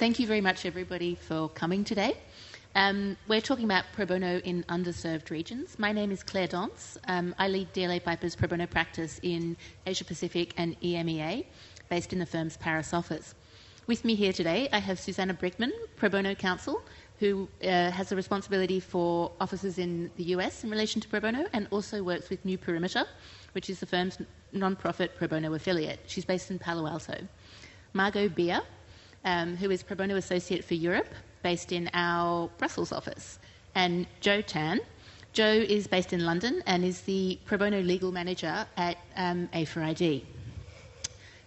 Thank you very much, everybody, for coming today. We're talking about pro bono in underserved regions. My name is Claire Dance. I lead DLA Piper's pro bono practice in Asia Pacific and EMEA, based in the firm's Paris office. With me here today, I have Susanna Brickman, pro bono counsel, who has a responsibility for offices in the US in relation to pro bono and also works with New Perimeter, which is the firm's non-profit pro bono affiliate. She's based in Palo Alto. Margot Beer, who is pro bono associate for Europe, based in our Brussels office. And Joe Tan. Joe is based in London and is the pro bono legal manager at A4ID.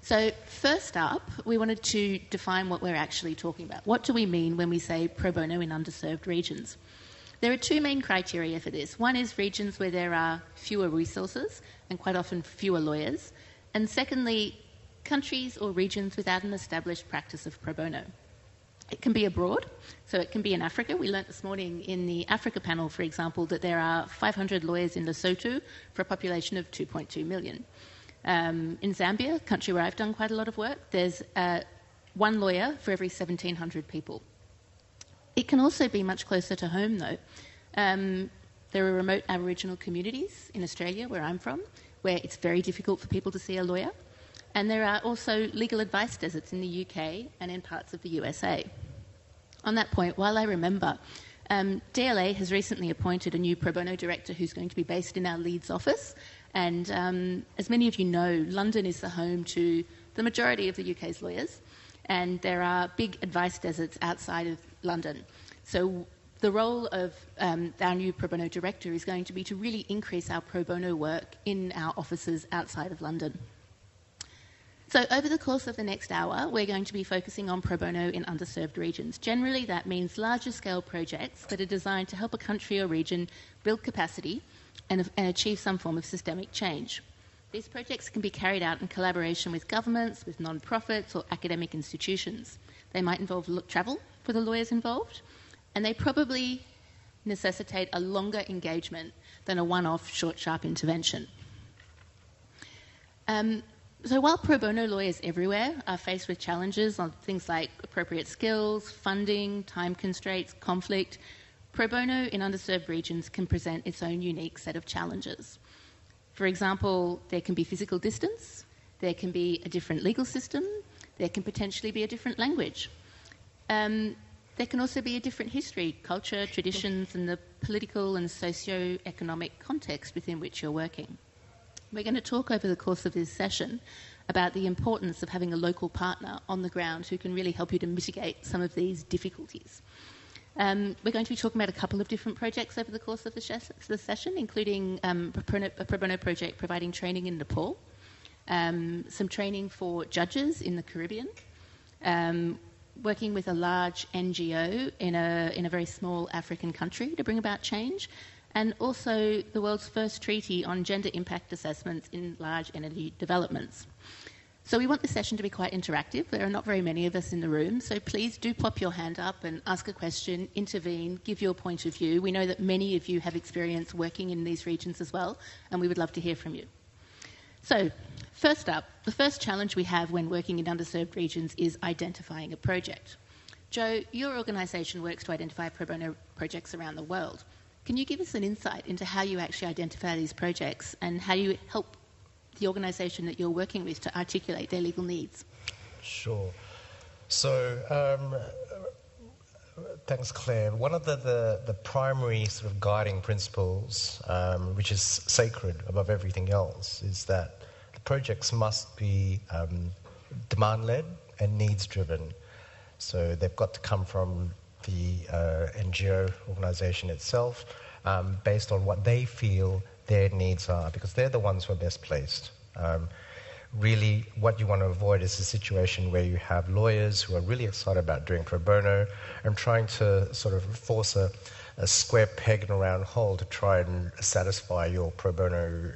So first up, we wanted to define what we're actually talking about. What do we mean when we say pro bono in underserved regions? There are two main criteria for this. One is regions where there are fewer resources and quite often fewer lawyers. And secondly, countries or regions without an established practice of pro bono. It can be abroad, so it can be in Africa. We learnt this morning in the Africa panel, for example, that there are 500 lawyers in Lesotho for a population of 2.2 million. In Zambia, a country where I've done quite a lot of work, there's one lawyer for every 1,700 people. It can also be much closer to home, though. There are remote Aboriginal communities in Australia, where I'm from, where it's very difficult for people to see a lawyer. And there are also legal advice deserts in the UK and in parts of the USA. On that point, while I remember, DLA has recently appointed a new pro bono director who's going to be based in our Leeds office. And as many of you know, London is the home to the majority of the UK's lawyers, and there are big advice deserts outside of London. So the role of our new pro bono director is going to be to really increase our pro bono work in our offices outside of London. So over the course of the next hour, we're going to be focusing on pro bono in underserved regions. Generally, that means larger scale projects that are designed to help a country or region build capacity and achieve some form of systemic change. These projects can be carried out in collaboration with governments, with non-profits or academic institutions. They might involve travel for the lawyers involved, and they probably necessitate a longer engagement than a one-off short, sharp intervention. So while pro bono lawyers everywhere are faced with challenges on things like appropriate skills, funding, time constraints, conflict, pro bono in underserved regions can present its own unique set of challenges. For example, there can be physical distance, there can be a different legal system, there can potentially be a different language. There can also be a different history, culture, traditions, and the political and socio-economic context within which you're working. We're going to talk over the course of this session about the importance of having a local partner on the ground who can really help you to mitigate some of these difficulties. We're going to be talking about a couple of different projects over the course of the session, including a pro bono project providing training in Nepal, some training for judges in the Caribbean, working with a large NGO in a very small African country to bring about change, and also the world's first treaty on gender impact assessments in large energy developments. So we want this session to be quite interactive. There are not very many of us in the room, so please do pop your hand up and ask a question, intervene, give your point of view. We know that many of you have experience working in these regions as well, and we would love to hear from you. So first up, the first challenge we have when working in underserved regions is identifying a project. Joe, your organisation works to identify pro bono projects around the world. Can you give us an insight into how you actually identify these projects and how you help the organisation that you're working with to articulate their legal needs? Sure. So, thanks, Claire. One of the primary sort of guiding principles, which is sacred above everything else, is that the projects must be demand-led and needs-driven. So they've got to come from the NGO organisation itself, based on what they feel their needs are, because they're the ones who are best placed. Really, what you want to avoid is a situation where you have lawyers who are really excited about doing pro bono and trying to sort of force a square peg in a round hole to try and satisfy your pro bono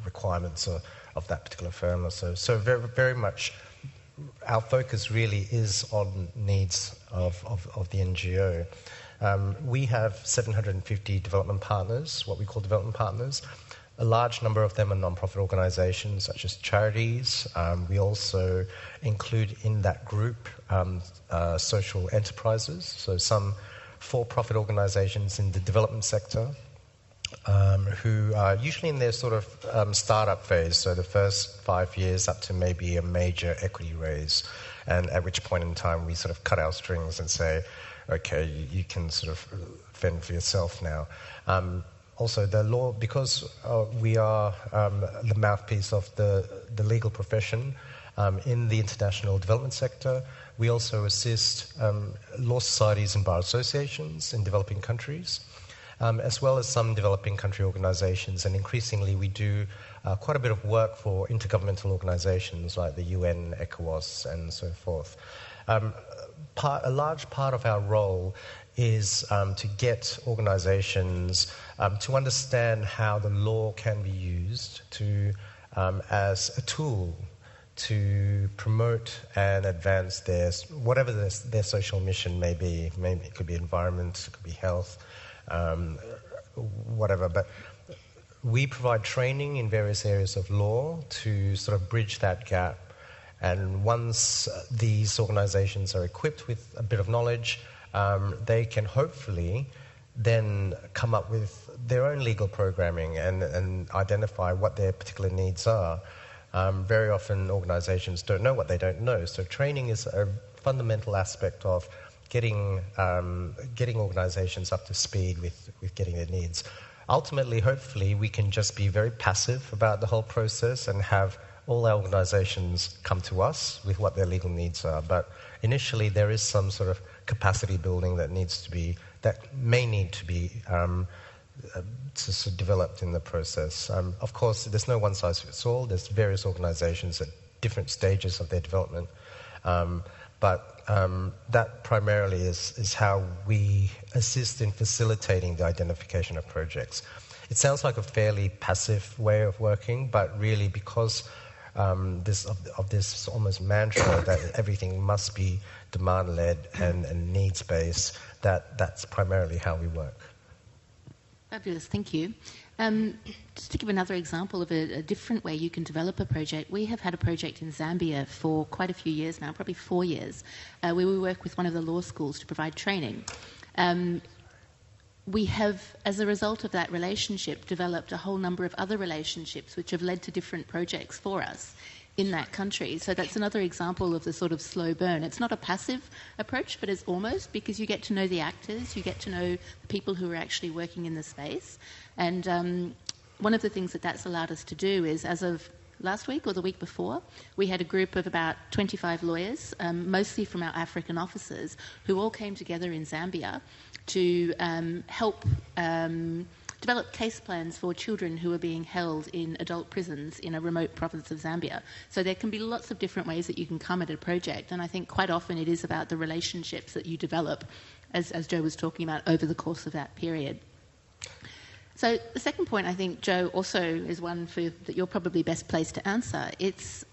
requirements of that particular firm or so. So very, very much our focus really is on needs of the NGO. We have 750 development partners, what we call development partners. A large number of them are non-profit organizations such as charities. We also include in that group social enterprises, so some for-profit organizations in the development sector who are usually in their sort of startup phase, so the first 5 years up to maybe a major equity raise, and at which point in time we sort of cut our strings and say, okay, you can sort of fend for yourself now. Also, the law, because we are the mouthpiece of the legal profession in the international development sector, we also assist law societies and bar associations in developing countries, as well as some developing country organizations. And increasingly, we do quite a bit of work for intergovernmental organizations like the UN, ECOWAS, and so forth. A large part of our role is to get organizations to understand how the law can be used to as a tool to promote and advance whatever their social mission may be. Maybe it could be environment, it could be health, whatever. But we provide training in various areas of law to sort of bridge that gap. And once these organizations are equipped with a bit of knowledge, they can hopefully then come up with their own legal programming and identify what their particular needs are. Very often organizations don't know what they don't know, so training is a fundamental aspect of getting organizations up to speed with getting their needs. Ultimately, hopefully, we can just be very passive about the whole process and have all our organizations come to us with what their legal needs are. But initially, there is some sort of capacity building that may need to be developed in the process. Of course, there's no one size fits all. There's various organizations at different stages of their development. But that primarily is how we assist in facilitating the identification of projects. It sounds like a fairly passive way of working, but really because this almost mantra that everything must be demand-led and needs-based, that's primarily how we work. Fabulous, thank you. Just to give another example of a different way you can develop a project, we have had a project in Zambia for quite a few years now, probably 4 years, where we work with one of the law schools to provide training. We have, as a result of that relationship, developed a whole number of other relationships which have led to different projects for us in that country. So that's another example of the sort of slow burn. It's not a passive approach, but it's almost, because you get to know the actors, you get to know the people who are actually working in the space. And one of the things that's allowed us to do is, as of last week or the week before, we had a group of about 25 lawyers, mostly from our African offices, who all came together in Zambia to help develop case plans for children who are being held in adult prisons in a remote province of Zambia. So there can be lots of different ways that you can come at a project, and I think quite often it is about the relationships that you develop, as Joe was talking about, over the course of that period. So the second point, I think, Joe, also is one that you're probably best placed to answer. It's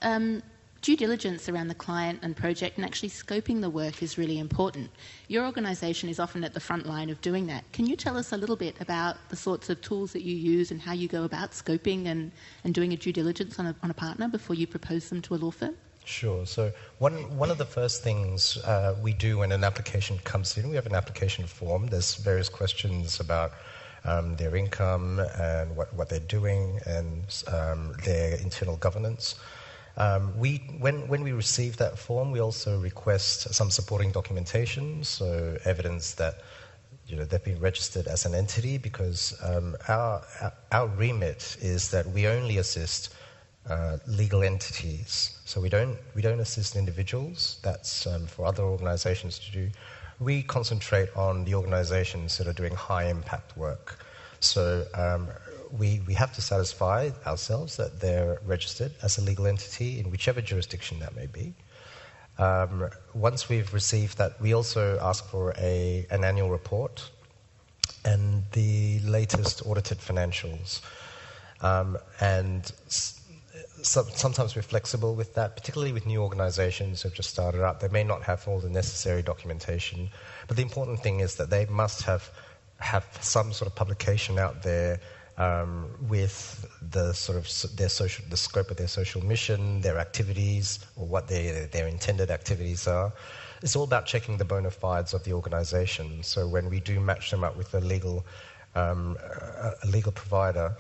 due diligence around the client and project, and actually scoping the work is really important. Your organisation is often at the front line of doing that. Can you tell us a little bit about the sorts of tools that you use and how you go about scoping and doing a due diligence on a partner before you propose them to a law firm? Sure. So one of the first things we do when an application comes in, we have an application form. There's various questions about their income and what they're doing and their internal governance. When we receive that form, we also request some supporting documentation, so evidence that they've been registered as an entity, because our remit is that we only assist legal entities. So we don't assist individuals. That's for other organizations to do. We concentrate on the organizations that are doing high impact work. So we have to satisfy ourselves that they're registered as a legal entity in whichever jurisdiction that may be. Once we've received that, we also ask for an annual report and the latest audited financials. And sometimes we're flexible with that, particularly with new organizations who've just started up. They may not have all the necessary documentation, but the important thing is that they must have some sort of publication out there with the sort of the scope of their social mission, their activities, or what their intended activities are. It's all about checking the bona fides of the organisation. So when we do match them up with a legal provider,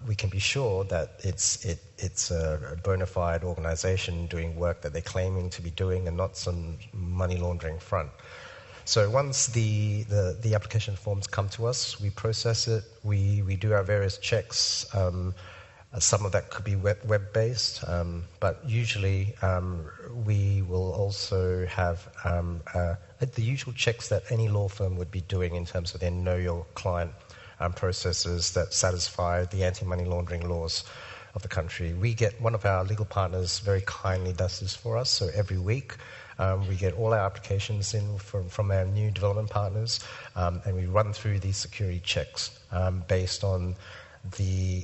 we can be sure that it's a bona fide organisation doing work that they're claiming to be doing, and not some money laundering front. So once the application forms come to us, we process it, we do our various checks. Some of that could be web-based, but usually we will also have the usual checks that any law firm would be doing in terms of their know your client processes that satisfy the anti-money laundering laws of the country. One of our legal partners very kindly does this for us, so every week we get all our applications in from our new development partners, and we run through these security checks based on the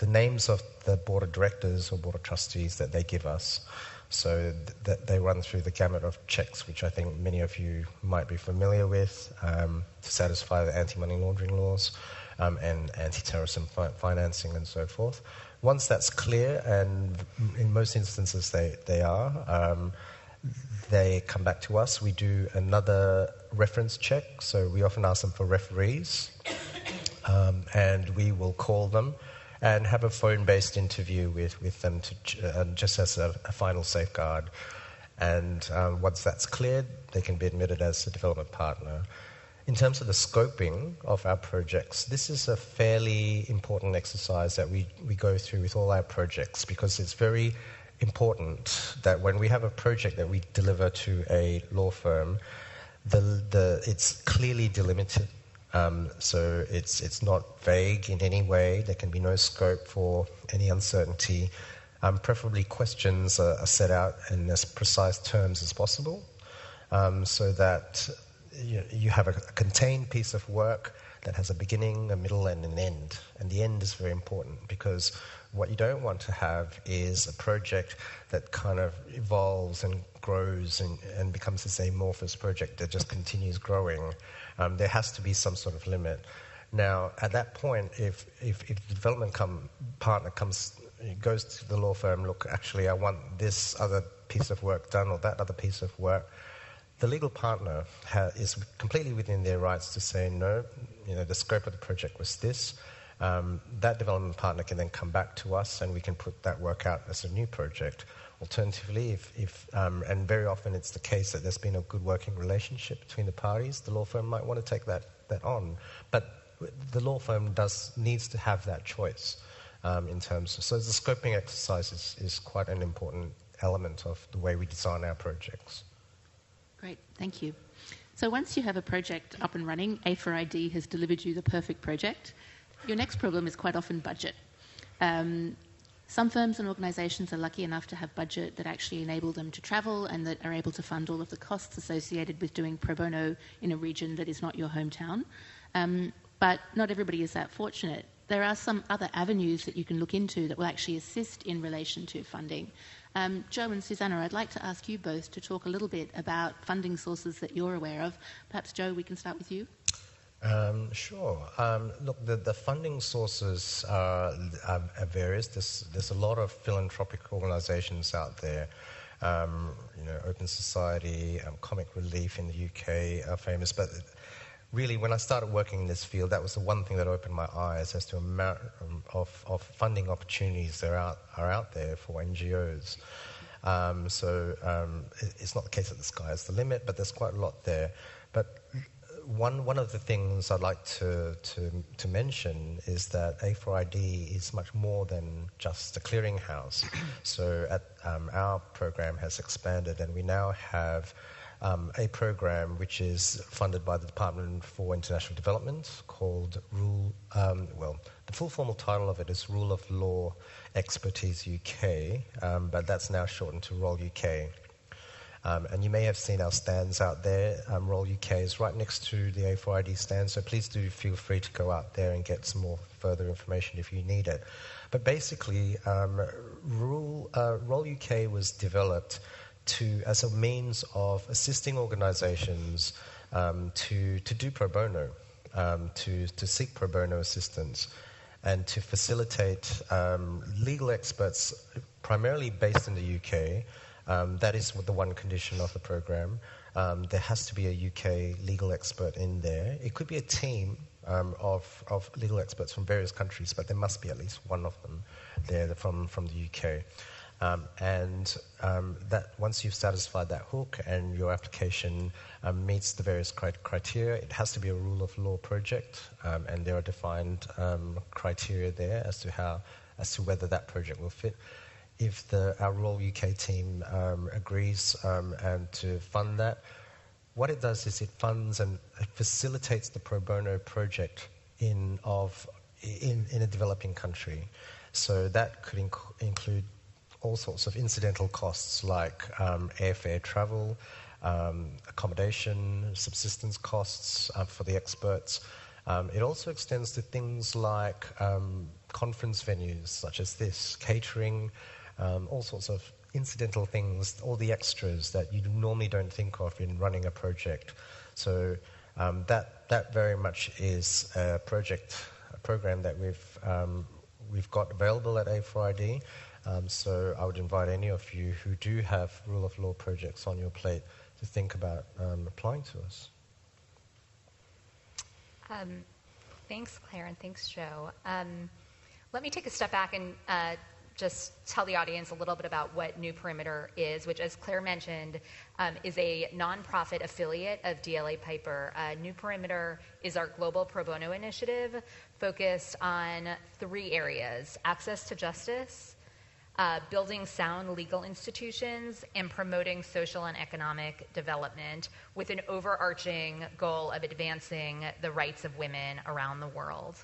names of the board of directors or board of trustees that they give us. So that they run through the gamut of checks, which I think many of you might be familiar with, to satisfy the anti-money laundering laws and anti-terrorism financing and so forth. Once that's clear, and in most instances they are, they come back to us. We do another reference check, so we often ask them for referees, and we will call them and have a phone-based interview with them just as a final safeguard. And once that's cleared, they can be admitted as a development partner. In terms of the scoping of our projects, this is a fairly important exercise that we go through with all our projects, because it's very important that when we have a project that we deliver to a law firm, it's clearly delimited. So it's not vague in any way. There can be no scope for any uncertainty. Preferably questions are set out in as precise terms as possible, so that you have a contained piece of work that has a beginning, a middle, and an end. And the end is very important, because what you don't want to have is a project that kind of evolves and grows and becomes this amorphous project that just continues growing. There has to be some sort of limit. Now, at that point, if the development partner goes to the law firm, look, actually, I want this other piece of work done or that other piece of work, the legal partner is completely within their rights to say, no, the scope of the project was this. That development partner can then come back to us, and we can put that work out as a new project. Alternatively, and very often it's the case that there's been a good working relationship between the parties, the law firm might want to take that on. But the law firm needs to have that choice in terms of... So the scoping exercise is quite an important element of the way we design our projects. Great, thank you. So once you have a project up and running, A4ID has delivered you the perfect project. Your next problem is quite often budget. Some firms and organisations are lucky enough to have budget that actually enable them to travel and that are able to fund all of the costs associated with doing pro bono in a region that is not your hometown. But not everybody is that fortunate. There are some other avenues that you can look into that will actually assist in relation to funding. Joe and Susanna, I'd like to ask you both to talk a little bit about funding sources that you're aware of. Perhaps, Joe, we can start with you. Sure. Look, the funding sources are various. There's a lot of philanthropic organisations out there. Open Society, Comic Relief in the UK are famous. But really, when I started working in this field, that was the one thing that opened my eyes as to the amount of funding opportunities that are out there for NGOs. It's not the case that the sky is the limit, but there's quite a lot there. But one of the things I'd like to mention is that A4ID is much more than just a clearinghouse. So our program has expanded, and we now have a program which is funded by the Department for International Development called the full formal title of it is Rule of Law Expertise UK, but that's now shortened to Roll UK. And you may have seen our stands out there. Roll UK is right next to the A4ID stand, so please do feel free to go out there and get some more further information if you need it. But basically, Roll UK was developed as a means of assisting organisations to do pro bono, to seek pro bono assistance. and to facilitate legal experts, primarily based in the UK. That is the one condition of the program. There has to be a UK legal expert in there. It could be a team of legal experts from various countries, but there must be at least one of them there from the UK. That once you've satisfied that hook and your application meets the various criteria, it has to be a rule of law project, and there are defined criteria there as to whether that project will fit. If our Royal UK team agrees and to fund that, what it does is it funds and facilitates the pro bono project in a developing country. So that could include all sorts of incidental costs like airfare, travel, accommodation, subsistence costs for the experts. It also extends to things like conference venues such as this, catering, all sorts of incidental things, all the extras that you normally don't think of in running a project. So that very much is a program that we've got available at A4ID. So I would invite any of you who do have rule of law projects on your plate to think about applying to us. Thanks, Claire, and thanks, Joe. Let me take a step back and just tell the audience a little bit about what New Perimeter is, which, as Claire mentioned, is a nonprofit affiliate of DLA Piper. New Perimeter is our global pro bono initiative focused on 3 areas: access to justice, building sound legal institutions, and promoting social and economic development with an overarching goal of advancing the rights of women around the world.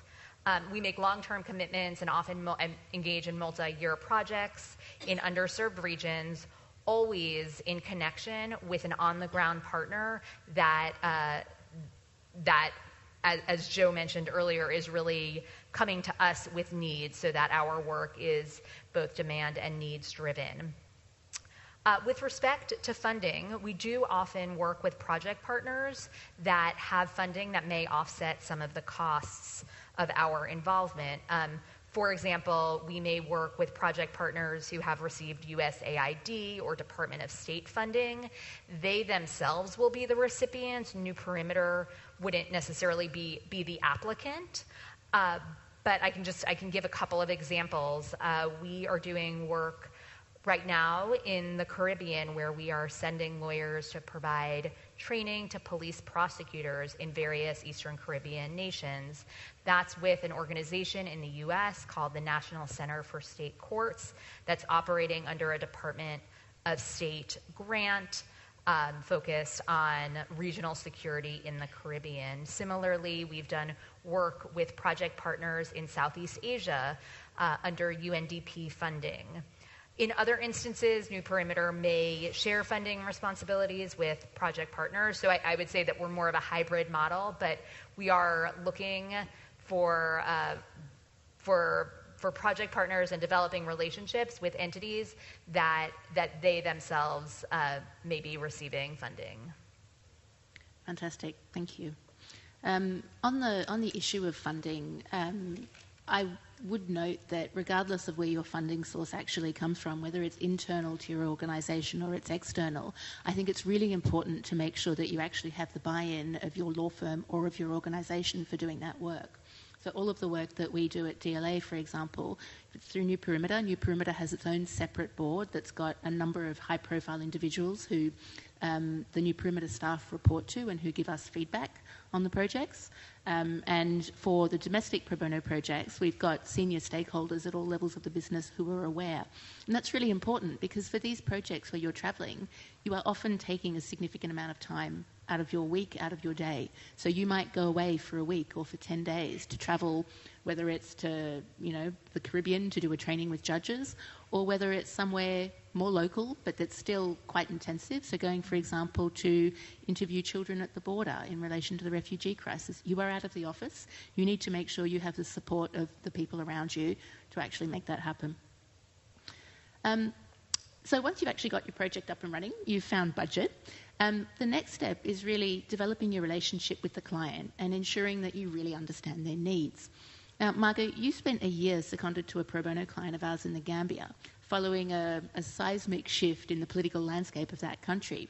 We make long-term commitments and often engage in multi-year projects in underserved regions, always in connection with an on-the-ground partner that as Joe mentioned earlier, is really coming to us with needs so that our work is both demand and needs driven. With respect to funding, we do often work with project partners that have funding that may offset some of the costs of our involvement. For example, we may work with project partners who have received USAID or Department of State funding. They themselves will be the recipients. New Perimeter wouldn't necessarily be the applicant. But I can give a couple of examples. We are doing work right now in the Caribbean where we are sending lawyers to provide training to police prosecutors in various Eastern Caribbean nations. That's with an organization in the U.S. called the National Center for State Courts that's operating under a Department of State grant focused on regional security in the Caribbean. Similarly, we've done work with project partners in Southeast Asia under UNDP funding. In other instances, New Perimeter may share funding responsibilities with project partners. So I would say that we're more of a hybrid model, but we are looking for project partners and developing relationships with entities that they themselves may be receiving funding. Fantastic, thank you. On the issue of funding, I would note that regardless of where your funding source actually comes from, whether it's internal to your organisation or it's external, I think it's really important to make sure that you actually have the buy-in of your law firm or of your organisation for doing that work. So all of the work that we do at DLA, for example, through New Perimeter, New Perimeter has its own separate board that's got a number of high-profile individuals who the New Perimeter staff report to and who give us feedback on the projects. And for the domestic pro bono projects, we've got senior stakeholders at all levels of the business who are aware. And that's really important because for these projects where you're travelling, you are often taking a significant amount of time out of your week, out of your day. So you might go away for a week or for 10 days to travel, whether it's to, the Caribbean to do a training with judges, or whether it's somewhere more local, but that's still quite intensive. So going, for example, to interview children at the border in relation to the refugee crisis. You are out of the office. You need to make sure you have the support of the people around you to actually make that happen. So once you've actually got your project up and running, you've found budget. The next step is really developing your relationship with the client and ensuring that you really understand their needs. Margot, you spent a year seconded to a pro bono client of ours in the Gambia, following a seismic shift in the political landscape of that country.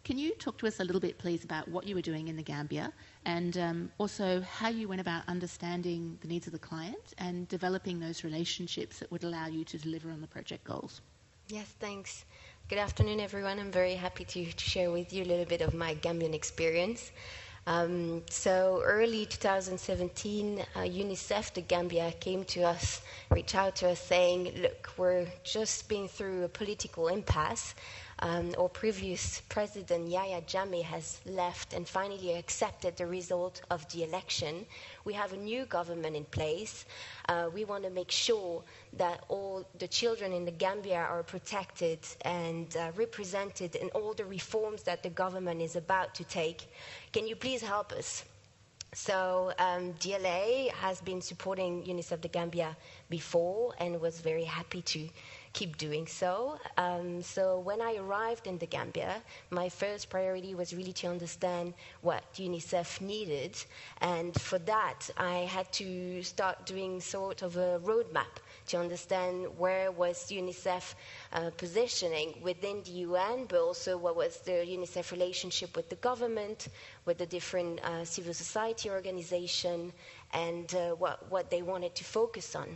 Can you talk to us a little bit, please, about what you were doing in the Gambia and also how you went about understanding the needs of the client and developing those relationships that would allow you to deliver on the project goals? Yes, thanks. Good afternoon, everyone. I'm very happy to share with you a little bit of my Gambian experience. So early 2017, UNICEF, the Gambia, came to us, reached out to us saying, look, we're just been through a political impasse. Our previous president, Yahya Jammeh, has left and finally accepted the result of the election. We have a new government in place. We want to make sure that all the children in the Gambia are protected and represented in all the reforms that the government is about to take. Can you please help us? So DLA has been supporting UNICEF the Gambia before and was very happy to keep doing so. So when I arrived in the Gambia, my first priority was really to understand what UNICEF needed. And for that, I had to start doing sort of a roadmap to understand where was UNICEF positioning within the UN, but also what was the UNICEF relationship with the government, with the different civil society organization, and what they wanted to focus on.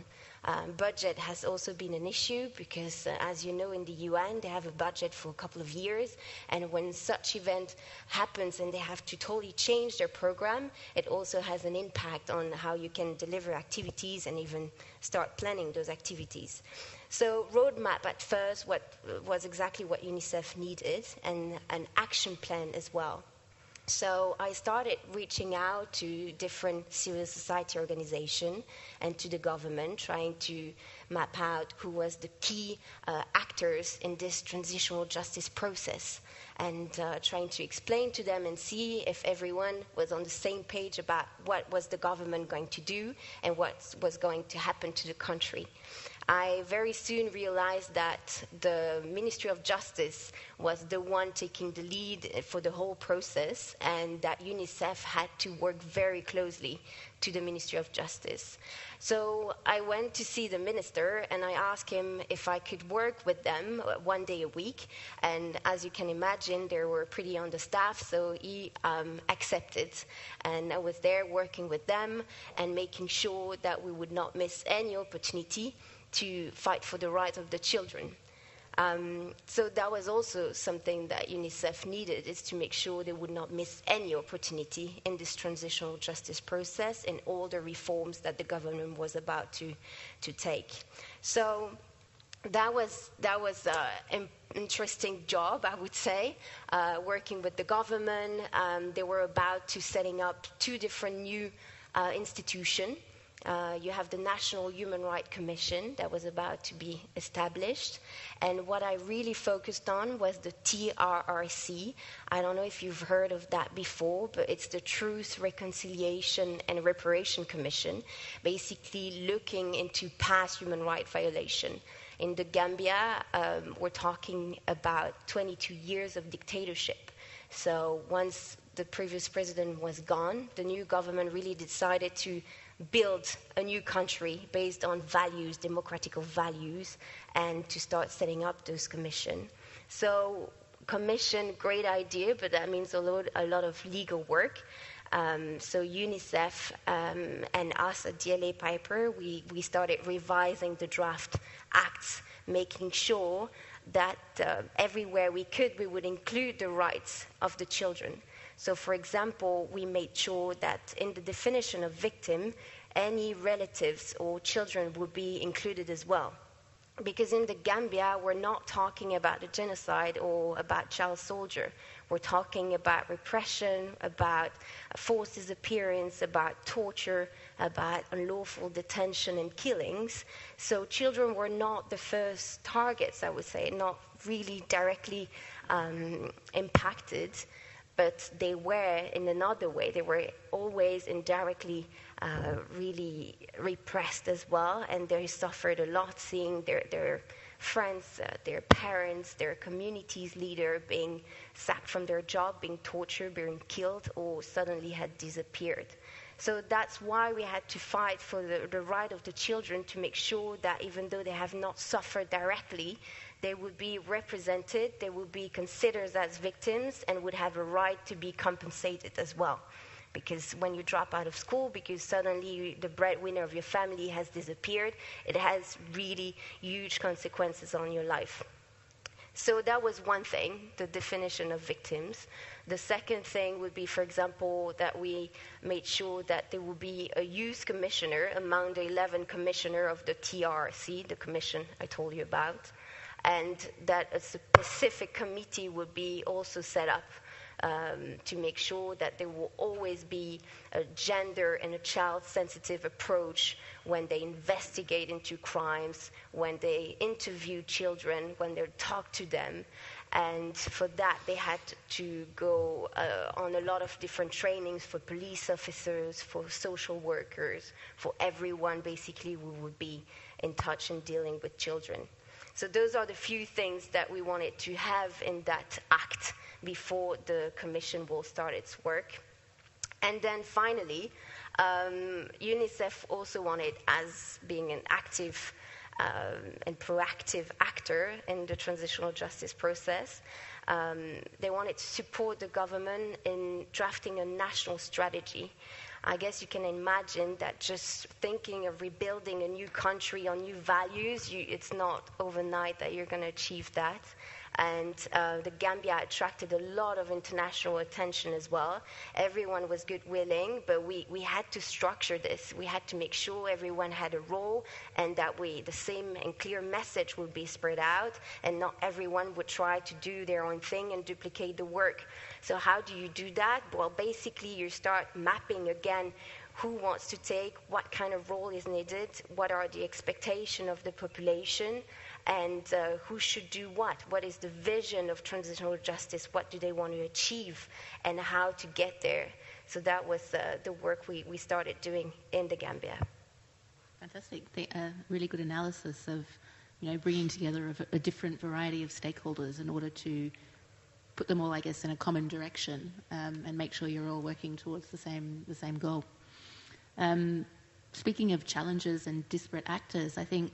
Budget has also been an issue because, as you know, in the UN, they have a budget for a couple of years. And when such event happens and they have to totally change their program, it also has an impact on how you can deliver activities and even start planning those activities. So roadmap at first was exactly what UNICEF needed, and an action plan as well. So I started reaching out to different civil society organizations and to the government, trying to map out who was the key actors in this transitional justice process, and trying to explain to them and see if everyone was on the same page about what was the government going to do and what was going to happen to the country. I very soon realized that the Ministry of Justice was the one taking the lead for the whole process, and that UNICEF had to work very closely to the Ministry of Justice. So I went to see the minister and I asked him if I could work with them 1 day a week. And as you can imagine, they were pretty understaffed, so he accepted. And I was there working with them and making sure that we would not miss any opportunity to fight for the rights of the children. So that was also something that UNICEF needed, is to make sure they would not miss any opportunity in this transitional justice process and all the reforms that the government was about to take. So that was an interesting job, I would say, working with the government. They were about to setting up 2 different new institutions. You have the National Human Rights Commission that was about to be established. And what I really focused on was the TRRC. I don't know if you've heard of that before, but it's the Truth, Reconciliation and Reparation Commission, basically looking into past human rights violation. In the Gambia, we're talking about 22 years of dictatorship. So once the previous president was gone, the new government really decided to build a new country based on values, democratic values, and to start setting up those commissions. So commission, great idea, but that means a lot of legal work. So UNICEF and us at DLA Piper, we started revising the draft acts, making sure that everywhere we could, we would include the rights of the children. So, for example, we made sure that in the definition of victim, any relatives or children would be included as well. Because in the Gambia, we're not talking about the genocide or about child soldier. We're talking about repression, about forced disappearance, about torture, about unlawful detention and killings. So children were not the first targets, I would say, not really directly impacted, but they were in another way. They were always indirectly really repressed as well, and they suffered a lot seeing their friends, their parents, their communities leader being sacked from their job, being tortured, being killed, or suddenly had disappeared. So that's why we had to fight for the right of the children to make sure that even though they have not suffered directly, they would be represented, they would be considered as victims, and would have a right to be compensated as well. Because when you drop out of school, because suddenly the breadwinner of your family has disappeared, it has really huge consequences on your life. So that was one thing, the definition of victims. The second thing would be, for example, that we made sure that there would be a youth commissioner among the 11 commissioners of the TRC, the commission I told you about, and that a specific committee would be also set up to make sure that there will always be a gender and a child-sensitive approach when they investigate into crimes, when they interview children, when they talk to them. And for that, they had to go on a lot of different trainings for police officers, for social workers, for everyone basically who would be in touch and dealing with children. So those are the few things that we wanted to have in that act before the commission will start its work. And then finally, UNICEF also wanted, as being an active and proactive actor in the transitional justice process, they wanted to support the government in drafting a national strategy. I guess you can imagine that just thinking of rebuilding a new country on new values, it's not overnight that you're going to achieve that. And the Gambia attracted a lot of international attention as well. Everyone was good-willing, but we had to structure this. We had to make sure everyone had a role, and that the same and clear message would be spread out, and not everyone would try to do their own thing and duplicate the work. So how do you do that? Well, basically, you start mapping again who wants to take, what kind of role is needed, what are the expectations of the population, and who should do what is the vision of transitional justice, what do they want to achieve, and how to get there. So that was the work we started doing in the Gambia. Fantastic. Really good analysis of, bringing together a different variety of stakeholders in order to put them all, I guess, in a common direction, and make sure you're all working towards the same goal. Speaking of challenges and disparate actors, I think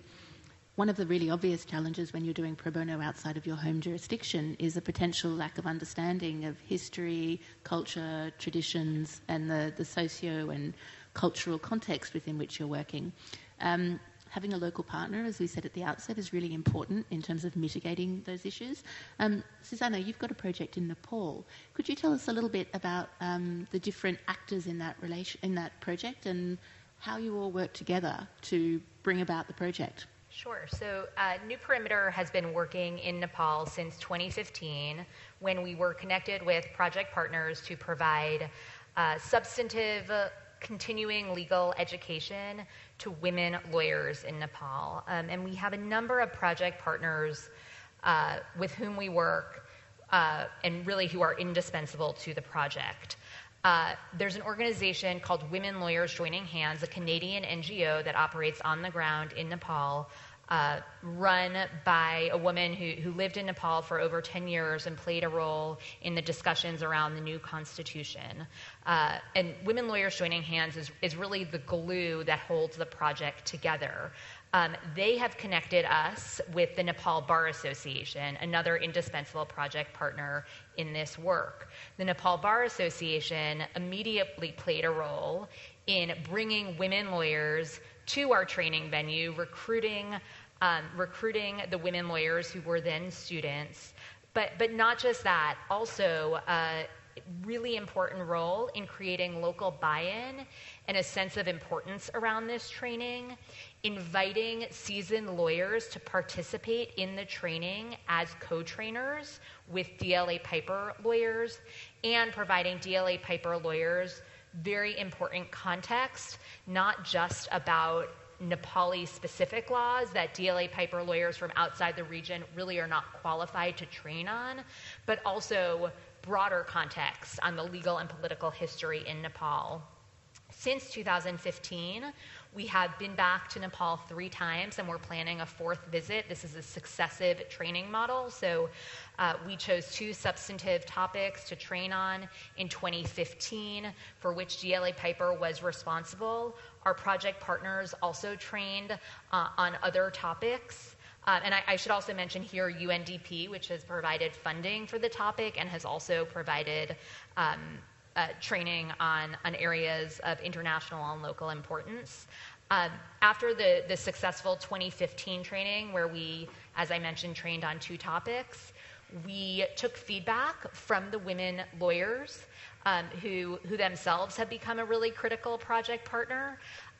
one of the really obvious challenges when you're doing pro bono outside of your home jurisdiction is a potential lack of understanding of history, culture, traditions, and the socio and cultural context within which you're working. Having a local partner, as we said at the outset, is really important in terms of mitigating those issues. Susanna, you've got a project in Nepal. Could you tell us a little bit about the different actors in that project and how you all work together to bring about the project? Sure. So New Perimeter has been working in Nepal since 2015, when we were connected with project partners to provide substantive continuing legal education to women lawyers in Nepal. And we have a number of project partners with whom we work and really who are indispensable to the project. There's an organization called Women Lawyers Joining Hands, a Canadian NGO that operates on the ground in Nepal, run by a woman who lived in Nepal for over 10 years and played a role in the discussions around the new constitution. And Women Lawyers Joining Hands is really the glue that holds the project together. They have connected us with the Nepal Bar Association, another indispensable project partner in this work. The Nepal Bar Association immediately played a role in bringing women lawyers to our training venue, recruiting the women lawyers who were then students, but not just that, also a really important role in creating local buy-in and a sense of importance around this training, inviting seasoned lawyers to participate in the training as co-trainers with DLA Piper lawyers, and providing DLA Piper lawyers very important context, not just about Nepali specific laws that DLA Piper lawyers from outside the region really are not qualified to train on, but also broader context on the legal and political history in Nepal. Since 2015, We have been back to Nepal 3 times, and we're planning a 4th visit. This is a successive training model. So we chose 2 substantive topics to train on in 2015, for which DLA Piper was responsible. Our project partners also trained on other topics. And I should also mention here UNDP, which has provided funding for the topic and has also provided training on areas of international and local importance. After the successful 2015 training, where we, as I mentioned, trained on 2 topics, we took feedback from the women lawyers who themselves have become a really critical project partner,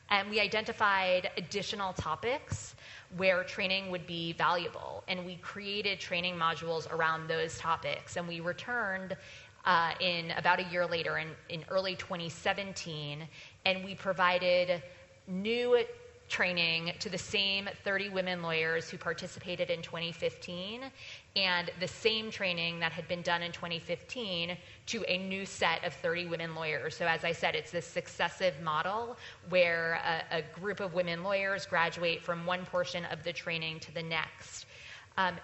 and we identified additional topics where training would be valuable, and we created training modules around those topics. And we returned in about a year later, in early 2017, and we provided new training to the same 30 women lawyers who participated in 2015, and the same training that had been done in 2015 to a new set of 30 women lawyers. So as I said, it's this successive model where a group of women lawyers graduate from one portion of the training to the next.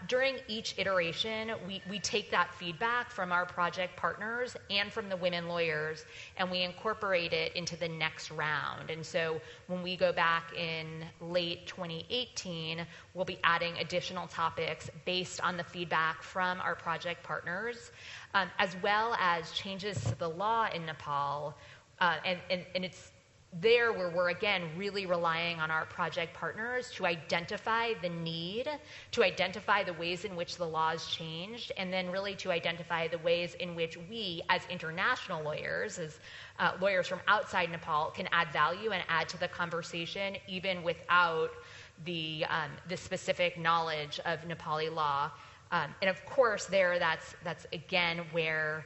During each iteration, we take that feedback from our project partners and from the women lawyers, and we incorporate it into the next round. And so when we go back in late 2018, we'll be adding additional topics based on the feedback from our project partners, as well as changes to the law in Nepal. And it's there where we're, again, really relying on our project partners to identify the need, to identify the ways in which the law has changed, and then really to identify the ways in which we, as international lawyers, as lawyers from outside Nepal, can add value and add to the conversation, even without the specific knowledge of Nepali law. And of course, that's again where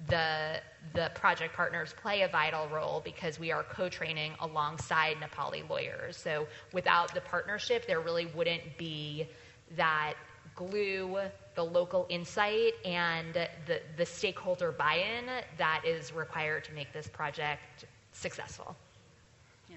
the project partners play a vital role, because we are co-training alongside Nepali lawyers. So without the partnership, there really wouldn't be that glue, the local insight, and the stakeholder buy-in that is required to make this project successful. Yeah,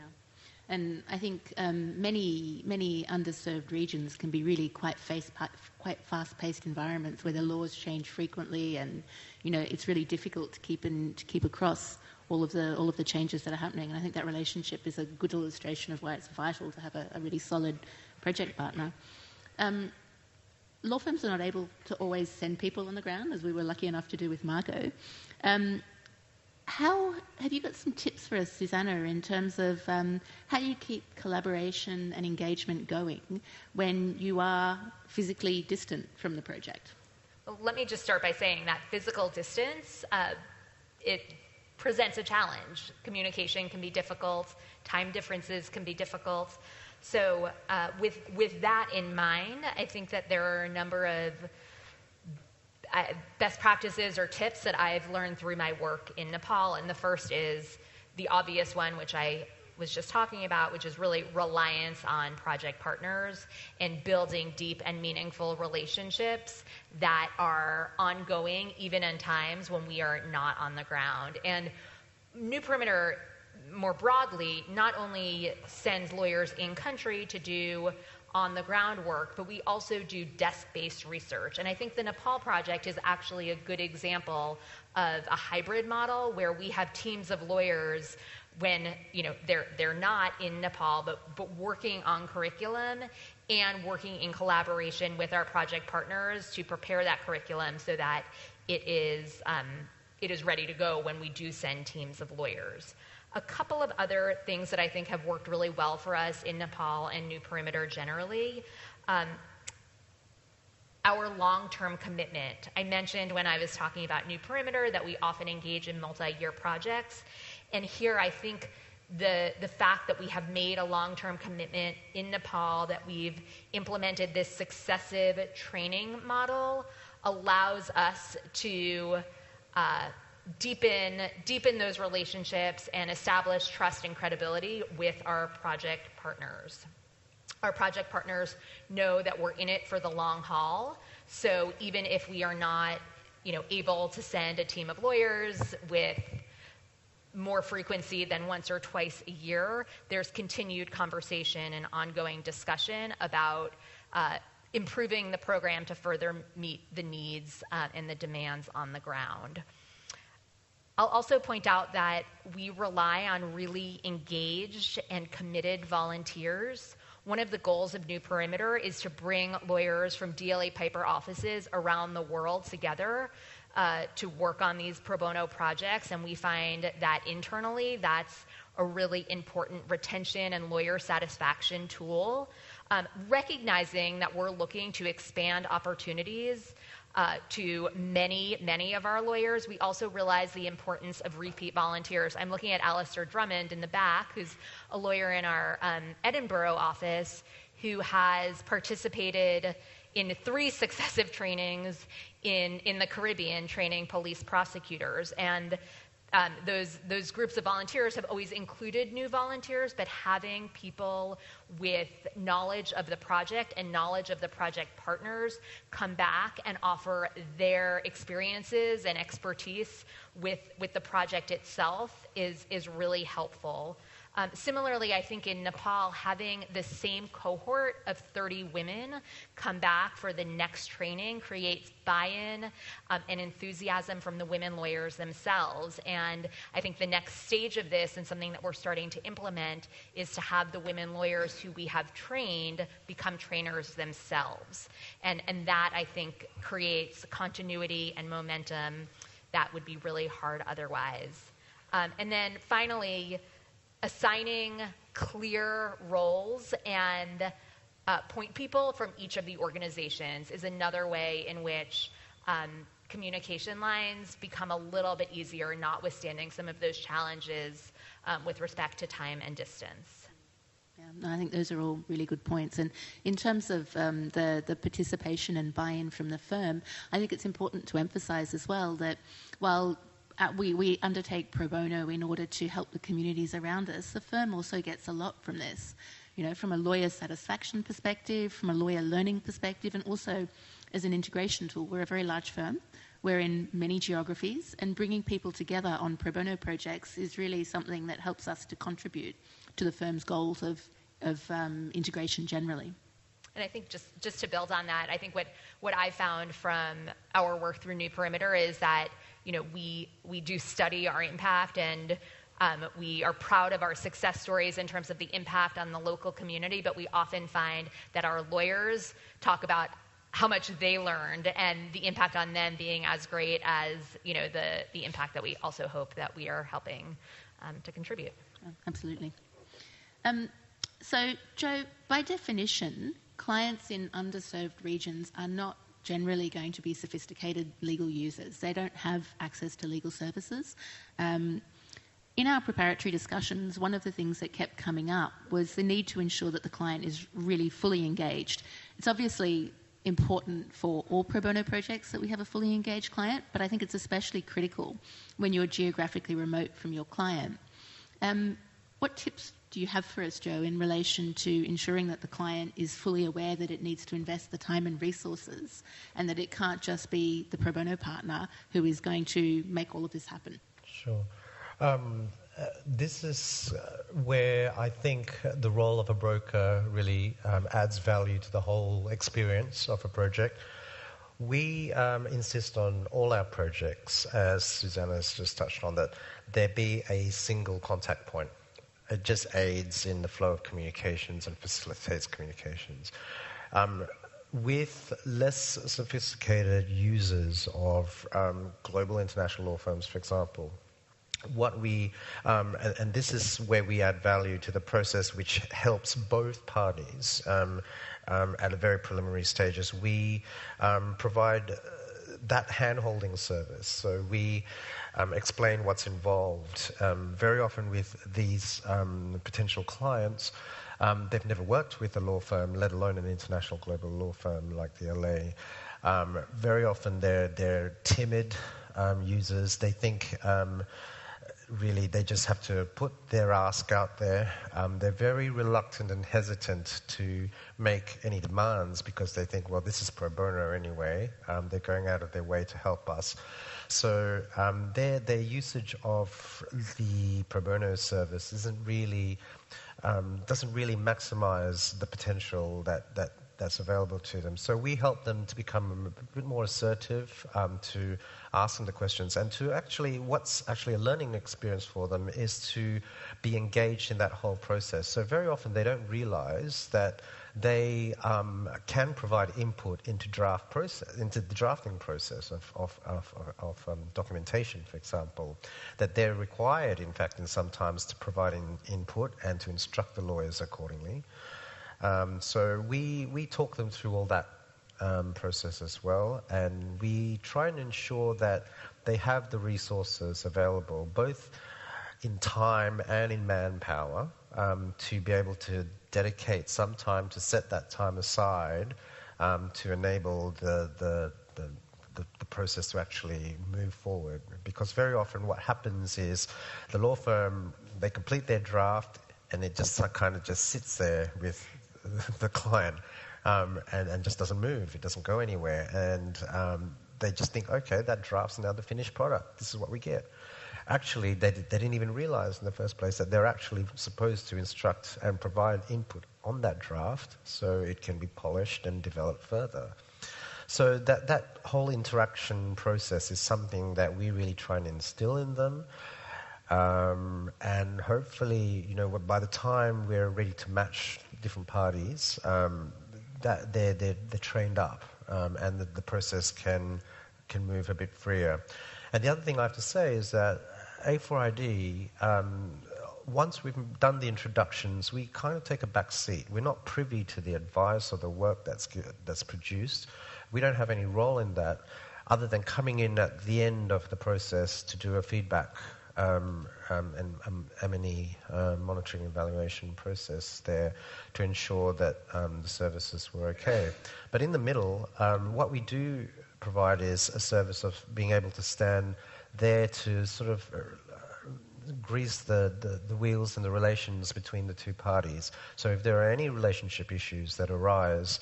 and I think many underserved regions can be really quite fast-paced environments where the laws change frequently, and it's really difficult to keep across all of the changes that are happening. And I think that relationship is a good illustration of why it's vital to have a really solid project partner. Law firms are not able to always send people on the ground, as we were lucky enough to do with Margot. How have you got some tips for us, Susanna, in terms of how you keep collaboration and engagement going when you are physically distant from the project? Well, let me just start by saying that physical distance, it presents a challenge. Communication can be difficult. Time differences can be difficult. So with that in mind, I think that there are a number of best practices or tips that I've learned through my work in Nepal. And the first is the obvious one, which I was just talking about, which is really reliance on project partners and building deep and meaningful relationships that are ongoing, even in times when we are not on the ground. And New Perimeter, more broadly, not only sends lawyers in country to do on the ground work, but we also do desk-based research. And I think the Nepal project is actually a good example of a hybrid model where we have teams of lawyers when they're not in Nepal, but working on curriculum and working in collaboration with our project partners to prepare that curriculum so that it is ready to go when we do send teams of lawyers. A couple of other things that I think have worked really well for us in Nepal and New Perimeter generally. Our long-term commitment. I mentioned when I was talking about New Perimeter that we often engage in multi-year projects. And here I think the fact that we have made a long-term commitment in Nepal, that we've implemented this successive training model, allows us to deepen those relationships and establish trust and credibility with our project partners. Our project partners know that we're in it for the long haul. So even if we are not, able to send a team of lawyers with more frequency than once or twice a year, there's continued conversation and ongoing discussion about improving the program to further meet the needs and the demands on the ground. I'll also point out that we rely on really engaged and committed volunteers. One of the goals of New Perimeter is to bring lawyers from DLA Piper offices around the world together to work on these pro bono projects, and we find that internally that's a really important retention and lawyer satisfaction tool. Recognizing that we're looking to expand opportunities to many of our lawyers, we also realize the importance of repeat volunteers. I'm looking at Alistair Drummond in the back, who's a lawyer in our Edinburgh office, who has participated in 3 successive trainings in the Caribbean, training police prosecutors. And those groups of volunteers have always included new volunteers, but having people with knowledge of the project and knowledge of the project partners come back and offer their experiences and expertise with the project itself is really helpful. Similarly, I think in Nepal, having the same cohort of 30 women come back for the next training creates buy-in and enthusiasm from the women lawyers themselves. And I think the next stage of this, and something that we're starting to implement, is to have the women lawyers who we have trained become trainers themselves. And that, I think, creates continuity and momentum that would be really hard otherwise. And then finally, assigning clear roles and point people from each of the organizations is another way in which communication lines become a little bit easier, notwithstanding some of those challenges with respect to time and distance. Yeah, I think those are all really good points. And in terms of the participation and buy-in from the firm, I think it's important to emphasize as well that while we undertake pro bono in order to help the communities around us, the firm also gets a lot from this, from a lawyer satisfaction perspective, from a lawyer learning perspective, and also as an integration tool. We're a very large firm. We're in many geographies, and bringing people together on pro bono projects is really something that helps us to contribute to the firm's goals of integration generally. And I think just to build on that, I think what I found from our work through New Perimeter is that we do study our impact, and we are proud of our success stories in terms of the impact on the local community, but we often find that our lawyers talk about how much they learned and the impact on them being as great as the impact that we also hope that we are helping to contribute. Absolutely. So, Joe, by definition, clients in underserved regions are not generally going to be sophisticated legal users. They don't have access to legal services. In our preparatory discussions, one of the things that kept coming up was the need to ensure that the client is really fully engaged. It's obviously important for all pro bono projects that we have a fully engaged client, but I think it's especially critical when you're geographically remote from your client. What tips do you have for us, Joe, in relation to ensuring that the client is fully aware that it needs to invest the time and resources, and that it can't just be the pro bono partner who is going to make all of this happen? Sure. This is where I think the role of a broker really adds value to the whole experience of a project. We insist on all our projects, as Susanna's just touched on, that there be a single contact point. It just aids in the flow of communications and facilitates communications. With less sophisticated users of global international law firms, for example, what we, and this is where we add value to the process, which helps both parties at a very preliminary stages. We provide that hand-holding service. So we explain what's involved. Very often with these potential clients, they've never worked with a law firm, let alone an international global law firm like the LA. Very often they're timid users. They think really they just have to put their ask out there. They're very reluctant and hesitant to make any demands because they think, well, this is pro bono anyway. They're going out of their way to help us. So their usage of the pro bono service doesn't really maximize the potential that's available to them. So we help them to become a bit more assertive, to ask them the questions, and to actually, what's actually a learning experience for them is to be engaged in that whole process. So very often they don't realize that they can provide input into the drafting process of documentation, for example, that they're required, in fact, in sometimes to provide input and to instruct the lawyers accordingly. So we talk them through all that process as well, and we try and ensure that they have the resources available, both in time and in manpower, to be able to dedicate some time to set that time aside to enable the process to actually move forward. Because very often what happens is the law firm, they complete their draft and it just kind of just sits there with the client and just doesn't move. It doesn't go anywhere. And they just think, okay, that draft's now the finished product. This is what we get. Actually, they didn't even realize in the first place that they're actually supposed to instruct and provide input on that draft so it can be polished and developed further. So that whole interaction process is something that we really try and instill in them. And hopefully, by the time we're ready to match different parties, that they're trained up, and the process can move a bit freer. And the other thing I have to say is that A4ID, once we've done the introductions, we kind of take a back seat. We're not privy to the advice or the work that's produced. We don't have any role in that, other than coming in at the end of the process to do a feedback and M&E monitoring evaluation process there to ensure that the services were okay. But in the middle, what we do provide is a service of being able to stand there to sort of grease the wheels and the relations between the two parties. So if there are any relationship issues that arise,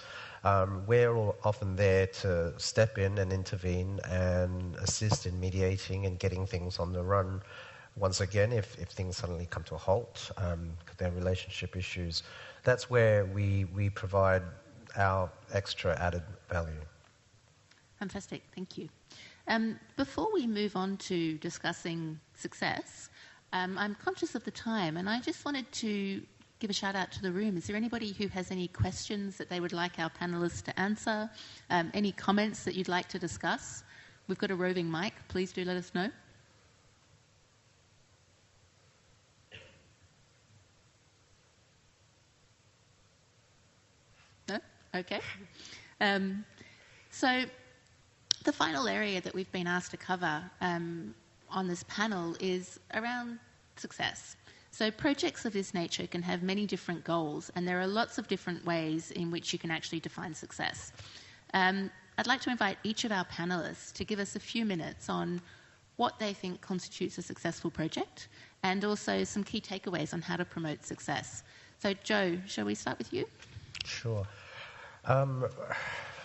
we're all often there to step in and intervene and assist in mediating and getting things on the run. Once again, if things suddenly come to a halt, there are relationship issues, that's where we provide our extra added value. Fantastic, thank you. Before we move on to discussing success, I'm conscious of the time, and I just wanted to give a shout out to the room. Is there anybody who has any questions that they would like our panelists to answer? Any comments that you'd like to discuss? We've got a roving mic. Please do let us know. No? Okay. So the final area that we've been asked to cover on this panel is around success. So projects of this nature can have many different goals, and there are lots of different ways in which you can actually define success. I'd like to invite each of our panelists to give us a few minutes on what they think constitutes a successful project, and also some key takeaways on how to promote success. So Joe, shall we start with you? Sure.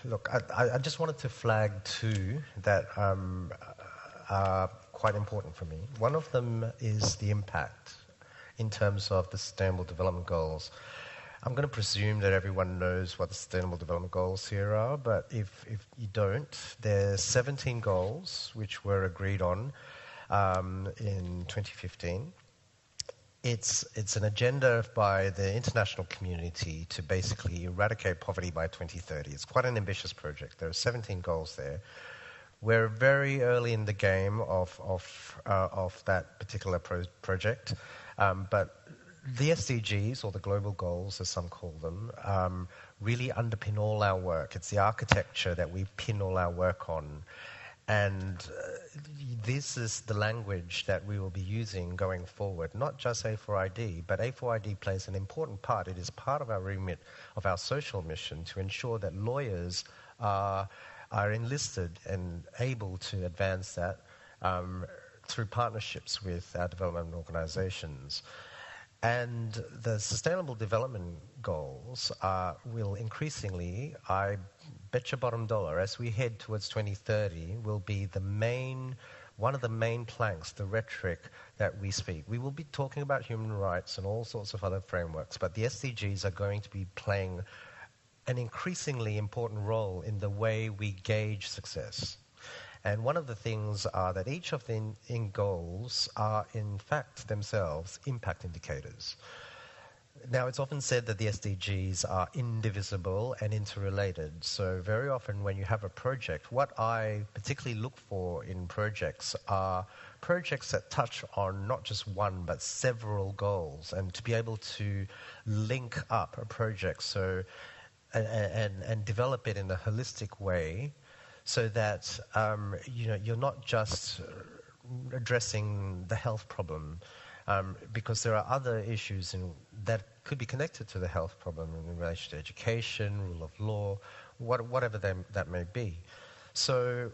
Look, I just wanted to flag two that are quite important for me. One of them is the impact in terms of the Sustainable Development Goals. I'm going to presume that everyone knows what the Sustainable Development Goals here are, but if you don't, there's 17 goals which were agreed on in 2015. It's an agenda by the international community to basically eradicate poverty by 2030. It's quite an ambitious project. There are 17 goals there. We're very early in the game of that particular project, but the SDGs, or the global goals as some call them, really underpin all our work. It's the architecture that we pin all our work on. And this is the language that we will be using going forward, not just A4ID, but A4ID plays an important part. It is part of our remit, of our social mission, to ensure that lawyers are enlisted and able to advance that through partnerships with our development organizations. And the Sustainable Development Goals will increasingly, I bet your bottom dollar, as we head towards 2030, will be one of the main planks, the rhetoric that we speak. We will be talking about human rights and all sorts of other frameworks, but the SDGs are going to be playing an increasingly important role in the way we gauge success. And one of the things are that each of the goals are, in fact, themselves impact indicators. Now, it's often said that the SDGs are indivisible and interrelated. So very often when you have a project, what I particularly look for in projects are projects that touch on not just one but several goals, and to be able to link up a project and develop it in a holistic way, so that you're not just addressing the health problem, because there are other issues that could be connected to the health problem in relation to education, rule of law, whatever that may be. So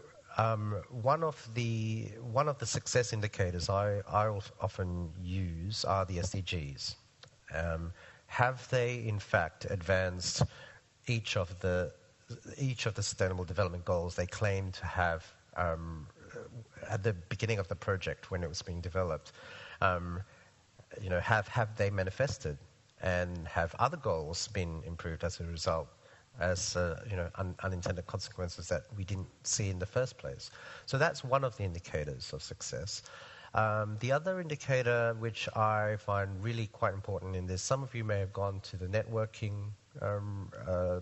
one of the success indicators I often use are the SDGs. Have they in fact advanced each of the Sustainable Development Goals they claim to have at the beginning of the project when it was being developed? Have they manifested, and have other goals been improved as a result, as unintended consequences that we didn't see in the first place? So that's one of the indicators of success. The other indicator which I find really quite important in this, some of you may have gone to the networking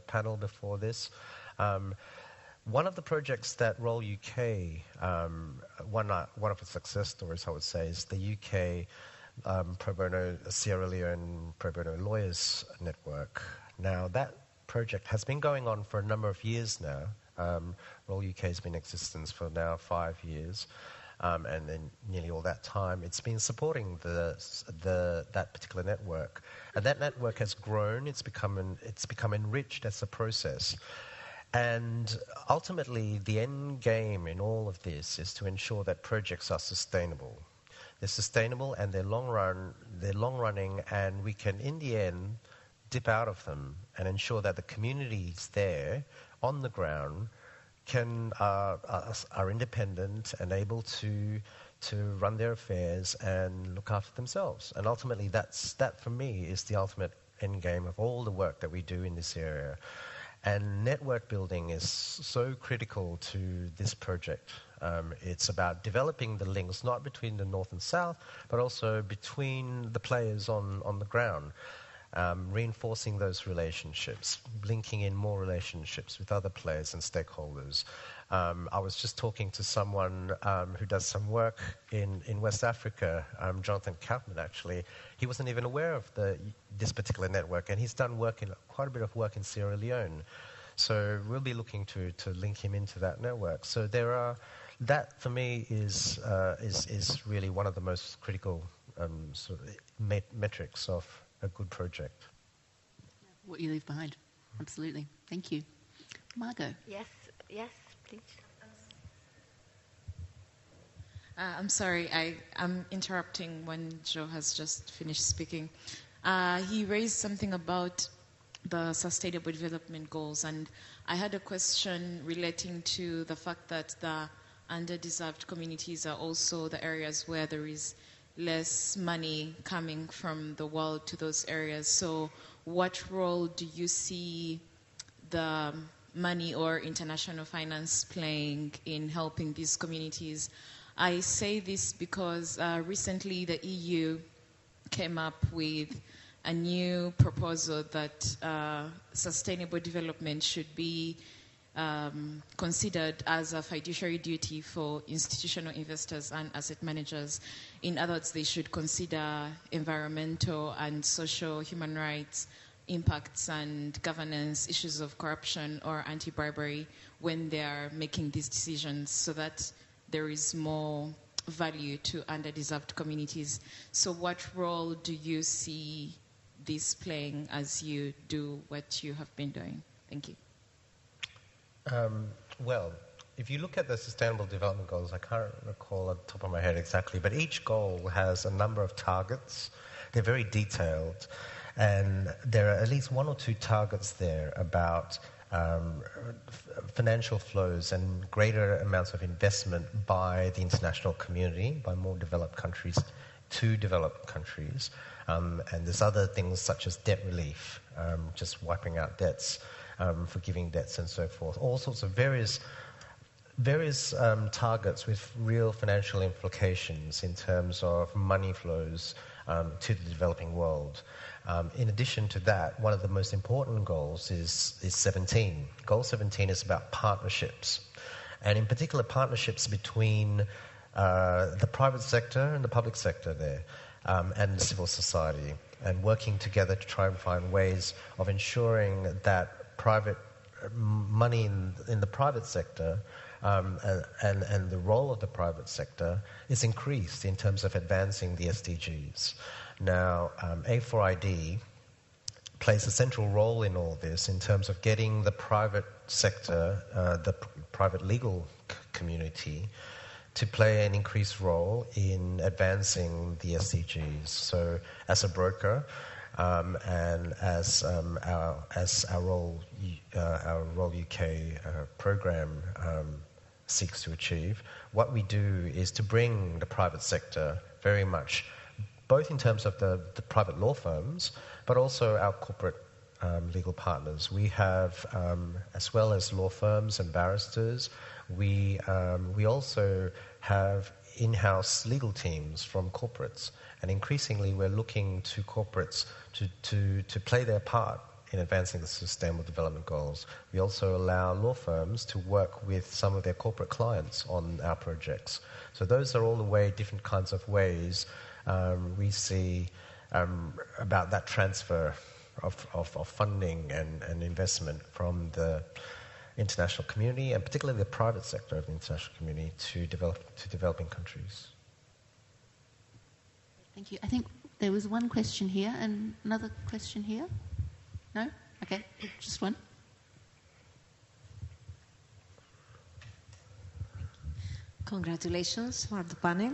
panel before this. One of the projects that Roll UK, one of the success stories I would say, is the UK Pro Bono Sierra Leone Pro Bono Lawyers Network. Now that project has been going on for a number of years now. Roll UK has been in existence for now 5 years. And in nearly all that time, it's been supporting that particular network, and that network has grown. It's become enriched as a process, and ultimately, the end game in all of this is to ensure that projects are sustainable. They're sustainable and they're long-running, and we can, in the end, dip out of them and ensure that the communities there on the ground are independent and able to run their affairs and look after themselves. And ultimately, that for me is the ultimate end game of all the work that we do in this area. And network building is so critical to this project. It's about developing the links, not between the north and south, but also between the players on the ground. Reinforcing those relationships, linking in more relationships with other players and stakeholders. I was just talking to someone who does some work in West Africa, Jonathan Kaufman actually. He wasn't even aware of this particular network, and he's done quite a bit of work in Sierra Leone. So we'll be looking to link him into that network. So that for me is really one of the most critical sort of metrics of a good project. What you leave behind. Absolutely. Thank you. Margot. Yes, please. I'm sorry, I'm interrupting when Joe has just finished speaking. He raised something about the Sustainable Development Goals, and I had a question relating to the fact that the underdeserved communities are also the areas where there is less money coming from the world to those areas. So what role do you see the money or international finance playing in helping these communities? I say this because recently the EU came up with a new proposal that sustainable development should be considered as a fiduciary duty for institutional investors and asset managers. In other words, they should consider environmental and social human rights impacts and governance, issues of corruption or anti-bribery when they are making these decisions, so that there is more value to underdeserved communities. So what role do you see this playing as you do what you have been doing? Thank you. Well, if you look at the Sustainable Development Goals, I can't recall at the top of my head exactly, but each goal has a number of targets. They're very detailed, and there are at least one or two targets there about financial flows and greater amounts of investment by the international community, by more developed countries to developed countries. And there's other things such as debt relief, just wiping out debts, forgiving debts and so forth. All sorts of various targets with real financial implications in terms of money flows to the developing world. In addition to that, one of the most important goals is 17. Goal 17 is about partnerships, and in particular partnerships between the private sector and the public sector there, and civil society, and working together to try and find ways of ensuring that private money in the private sector and the role of the private sector is increased in terms of advancing the SDGs. Now, A4ID plays a central role in all this in terms of getting the private sector, the private legal community, to play an increased role in advancing the SDGs. So, as a broker, and as our Role UK program seeks to achieve, what we do is to bring the private sector very much, both in terms of the private law firms, but also our corporate legal partners. We have, as well as law firms and barristers, we also have in-house legal teams from corporates, and increasingly we're looking to corporates to play their part in advancing the Sustainable Development Goals. We also allow law firms to work with some of their corporate clients on our projects. So those are all the different kinds of ways we see about that transfer of funding and investment from the international community, and particularly the private sector of the international community, to developing countries. Thank you. I think there was one question here and another question here. No? Okay, just one. Congratulations for the panel.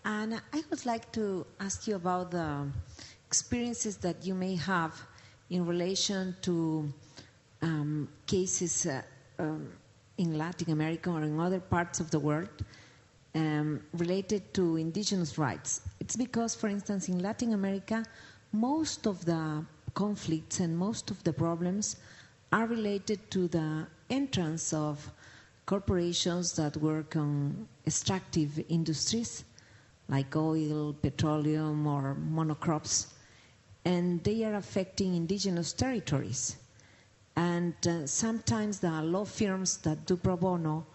And I would like to ask you about the experiences that you may have in relation to cases in Latin America or in other parts of the world related to indigenous rights. It's because, for instance, in Latin America, most of the conflicts and most of the problems are related to the entrance of corporations that work on extractive industries like oil, petroleum, or monocrops, and they are affecting indigenous territories. And sometimes the law firms that do pro bono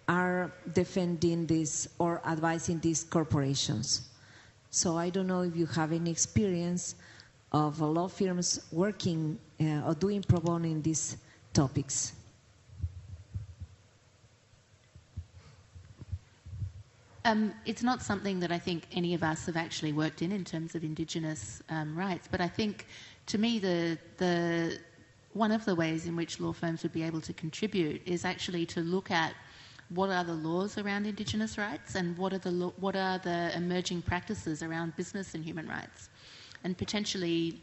are defending this or advising these corporations. So I don't know if you have any experience of law firms working or doing pro bono in these topics. It's not something that I think any of us have actually worked in terms of Indigenous rights, but I think, to me, the one of the ways in which law firms would be able to contribute is actually to look at what are the laws around Indigenous rights and what are the emerging practices around business and human rights, and potentially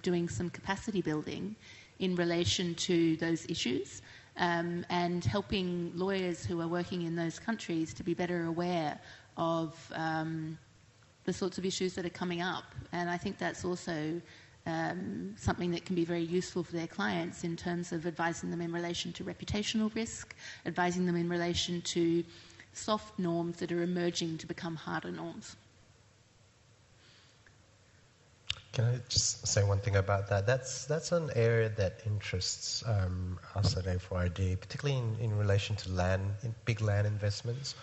doing some capacity building in relation to those issues, and helping lawyers who are working in those countries to be better aware of the sorts of issues that are coming up. And I think that's also something that can be very useful for their clients in terms of advising them in relation to reputational risk, advising them in relation to soft norms that are emerging to become harder norms. Can I just say one thing about that? That's an area that interests us at A4ID, particularly in relation to big land investments.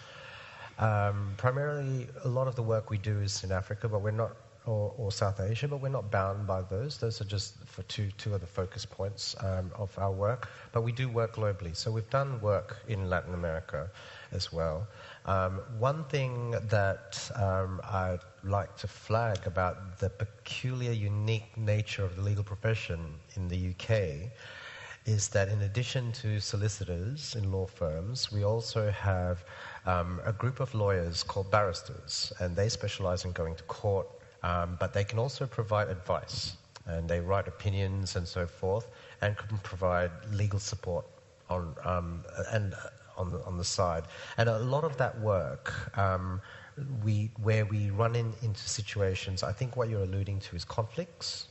Primarily, a lot of the work we do is in Africa, but we're not, or South Asia, but we're not bound by those. Those are just for two of the focus points of our work. But we do work globally. So we've done work in Latin America as well. One thing that I'd like to flag about the peculiar, unique nature of the legal profession in the UK is that in addition to solicitors in law firms, we also have a group of lawyers called barristers, and they specialize in going to court, but they can also provide advice, and they write opinions and so forth, and can provide legal support on the side. And a lot of that work, where we run into situations, I think what you're alluding to is conflicts,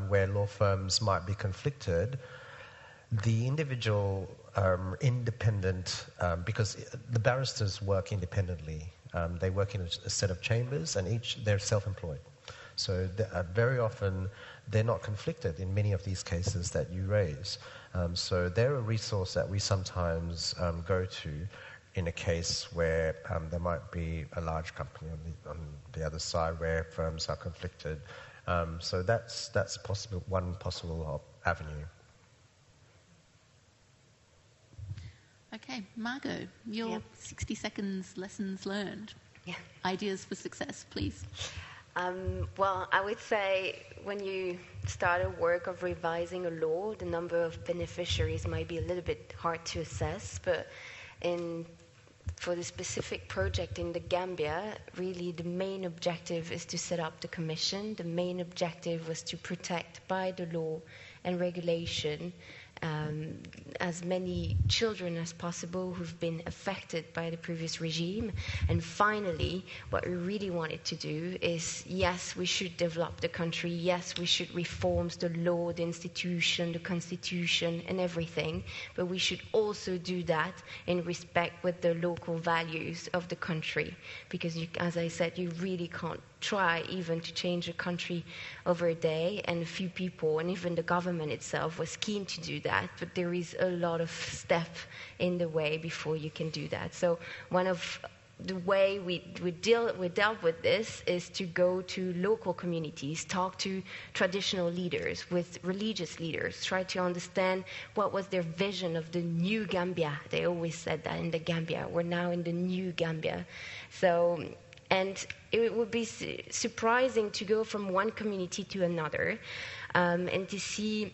where law firms might be conflicted. The individual independent, because the barristers work independently. They work in a set of chambers, and they're self-employed. So very often they're not conflicted in many of these cases that you raise. So they're a resource that we sometimes go to in a case where there might be a large company on the other side where firms are conflicted. So that's one possible avenue. Okay, Margot, your 60 seconds lessons learned. Yeah. Ideas for success, please. Well, I would say when you start a work of revising a law, the number of beneficiaries might be a little bit hard to assess, but for the specific project in the Gambia, really the main objective is to set up the commission. The main objective was to protect by the law and regulation as many children as possible who've been affected by the previous regime. And finally, what we really wanted to do is, yes, we should develop the country, yes, we should reform the law, the institution, the constitution, and everything, but we should also do that in respect with the local values of the country, because as I said, you really can't try even to change a country over a day, and a few people, and even the government itself was keen to do that, but there is a lot of step in the way before you can do that. So one of the way we dealt with this is to go to local communities, talk to traditional leaders, with religious leaders, try to understand what was their vision of the new Gambia. They always said that in the Gambia, we're now in the new Gambia. So, and it would be surprising to go from one community to another and to see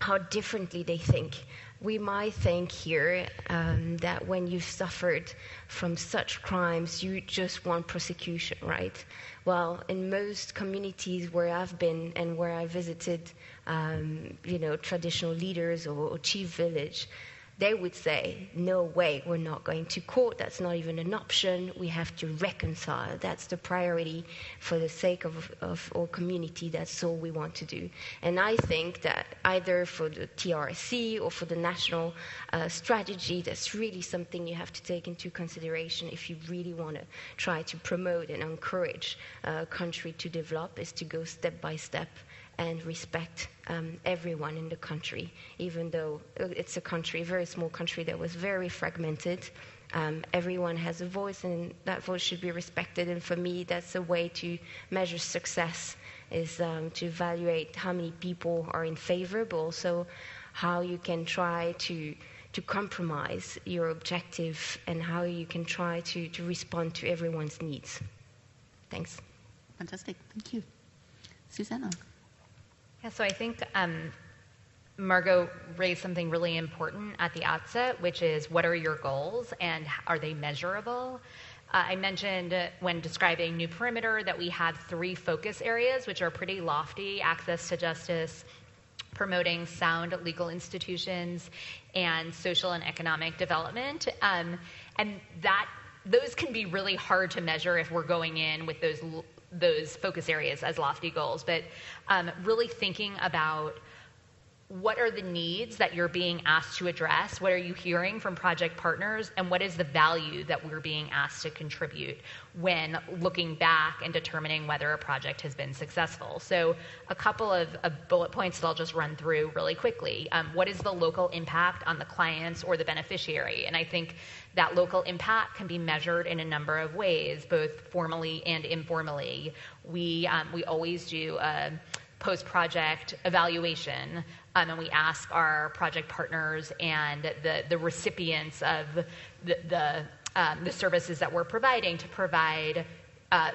how differently they think. We might think here that when you've suffered from such crimes, you just want prosecution, right? Well, in most communities where I've been and where I visited, traditional leaders or chief village, they would say, no way, we're not going to court. That's not even an option. We have to reconcile. That's the priority for the sake of our community. That's all we want to do. And I think that either for the TRC or for the national strategy, that's really something you have to take into consideration if you really want to try to promote and encourage a country to develop, is to go step by step and respect everyone in the country, even though it's a very small country that was very fragmented. Everyone has a voice, and that voice should be respected. And for me, that's a way to measure success, is to evaluate how many people are in favor, but also how you can try to compromise your objective and how you can try to respond to everyone's needs. Thanks. Fantastic. Thank you. Susanna. Yeah, so I think Margot raised something really important at the outset, which is, what are your goals and are they measurable? I mentioned when describing New Perimeter that we had 3 focus areas, which are pretty lofty: access to justice, promoting sound legal institutions, and social and economic development. And those can be really hard to measure if we're going in with those focus areas as lofty goals, but really thinking about what are the needs that you're being asked to address, what are you hearing from project partners, and what is the value that we're being asked to contribute when looking back and determining whether a project has been successful. So a couple of bullet points that I'll just run through really quickly. What is the local impact on the clients or the beneficiary? And I think that local impact can be measured in a number of ways, both formally and informally. We always do a post-project evaluation, and we ask our project partners and the recipients of the services that we're providing to provide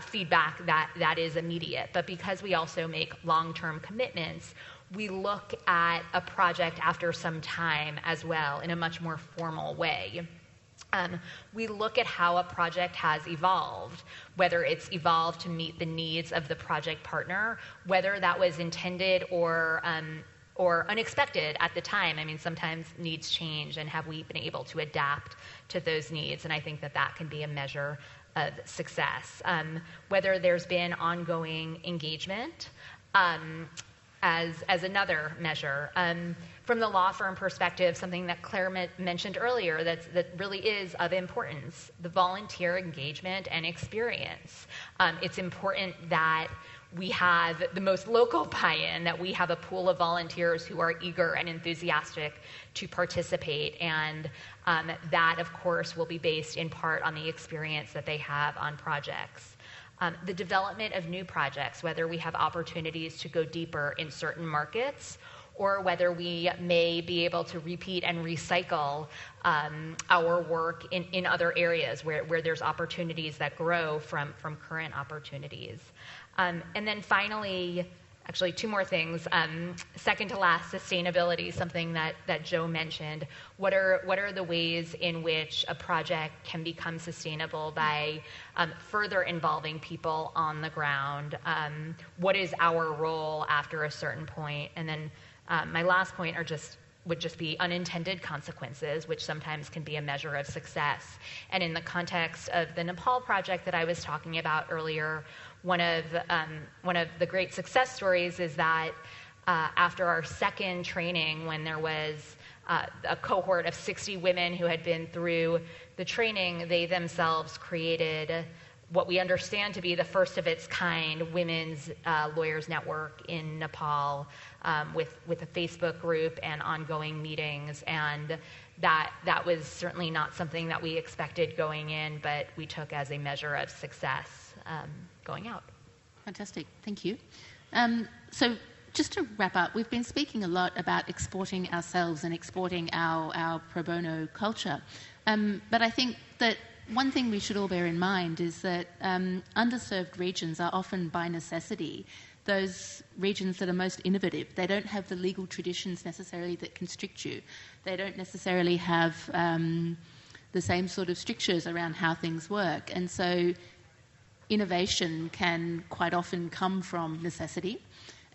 feedback that is immediate. But because we also make long-term commitments, we look at a project after some time as well in a much more formal way. We look at how a project has evolved, whether it's evolved to meet the needs of the project partner, whether that was intended or unexpected at the time. I mean, sometimes needs change, and have we been able to adapt to those needs? And I think that that can be a measure of success. Whether there's been ongoing engagement as another measure. From the law firm perspective, something that Claire mentioned earlier that really is of importance, the volunteer engagement and experience. It's important that we have the most local buy-in, that we have a pool of volunteers who are eager and enthusiastic to participate, and that, of course, will be based in part on the experience that they have on projects. The development of new projects, whether we have opportunities to go deeper in certain markets, or whether we may be able to repeat and recycle our work in other areas where there's opportunities that grow from current opportunities. And then finally, actually two more things. Second to last, sustainability, something that Joe mentioned. What are the ways in which a project can become sustainable by further involving people on the ground? What is our role after a certain point? And then my last point would just be unintended consequences, which sometimes can be a measure of success. And in the context of the Nepal project that I was talking about earlier, one of the great success stories is that after our second training, when there was a cohort of 60 women who had been through the training, they themselves created what we understand to be the first of its kind women's lawyers network in Nepal, with a Facebook group and ongoing meetings. And that was certainly not something that we expected going in, but we took as a measure of success going out. Fantastic, thank you. So just to wrap up, we've been speaking a lot about exporting ourselves and exporting our pro bono culture. But I think that one thing we should all bear in mind is that underserved regions are often by necessity those regions that are most innovative. They don't have the legal traditions necessarily that constrict you. They don't necessarily have the same sort of strictures around how things work. And so innovation can quite often come from necessity.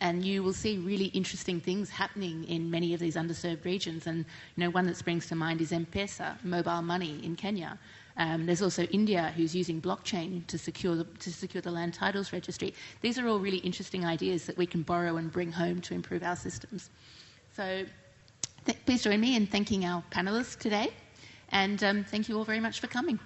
And you will see really interesting things happening in many of these underserved regions. And one that springs to mind is M-Pesa, mobile money in Kenya. There's also India, who's using blockchain to secure the land titles registry. These are all really interesting ideas that we can borrow and bring home to improve our systems. So please join me in thanking our panelists today, and thank you all very much for coming.